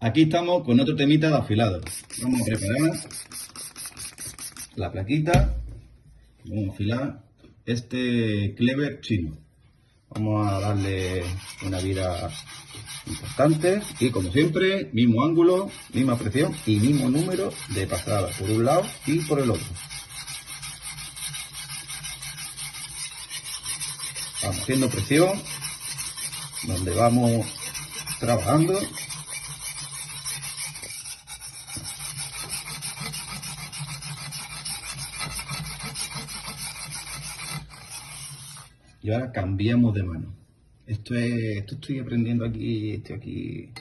Aquí estamos con otro temita de afilado. Vamos a preparar la plaquita. Vamos a afilar este cleaver chino. Vamos a darle una vida importante y, como siempre, mismo ángulo, misma presión y mismo número de pasadas por un lado y por el otro. Vamos haciendo presión donde vamos trabajando. Y ahora cambiamos de mano. Esto estoy aprendiendo aquí, estoy aquí.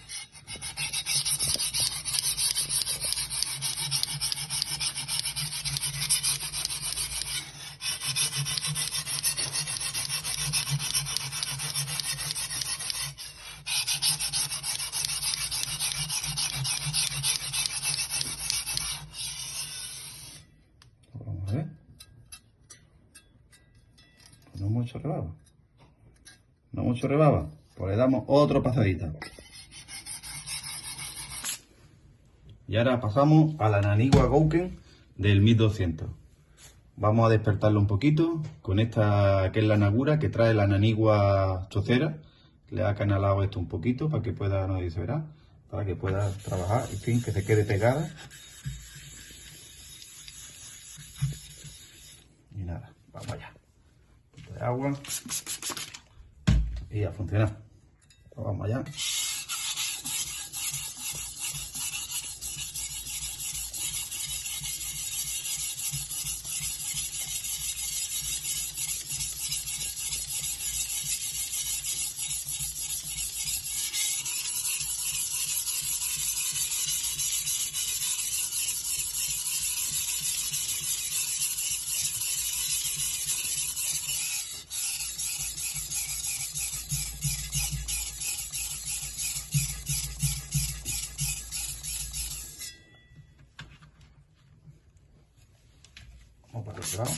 Vamos a ver. No mucho rebaba. No mucho rebaba. Pues le damos otra pasadita. Y ahora pasamos a la Nanigua Gouken del 1200. Vamos a despertarlo un poquito con esta que es la Nagura, que trae la Nanigua chocera. Le ha canalado esto un poquito para que pueda, no sé si se verá, para que pueda trabajar, en fin, que se quede pegada. Y nada, vamos allá. Un poquito de agua y a funcionar. Pues vamos allá. Vamos para este lado.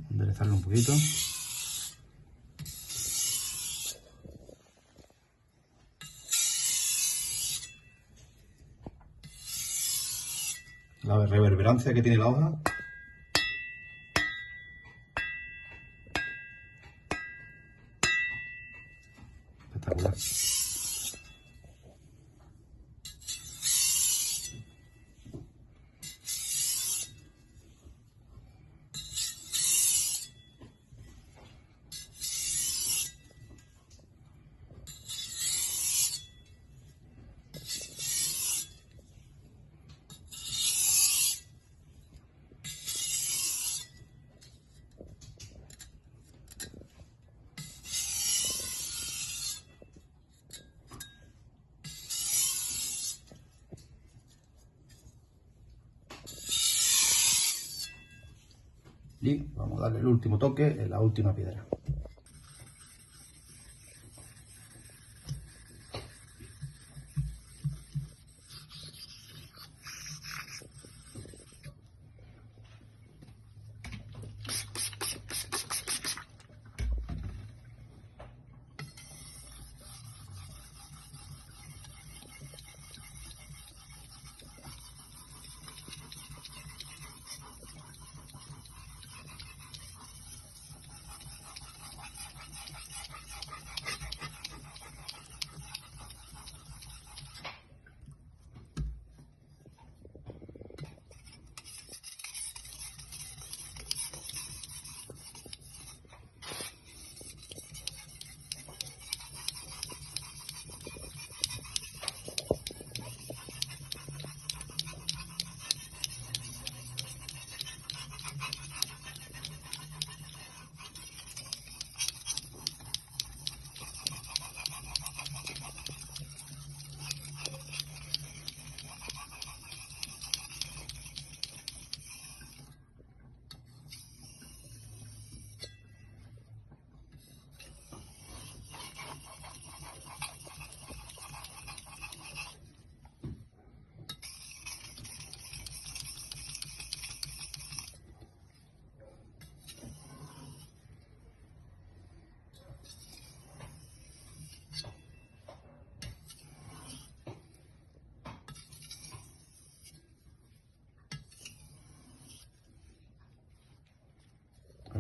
Enderezarlo un poquito. La reverberancia que tiene la hoja. Espectacular. Y vamos a darle el último toque en la última piedra.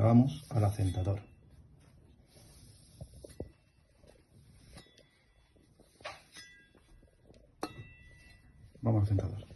vamos al asentador. Vamos al asentador.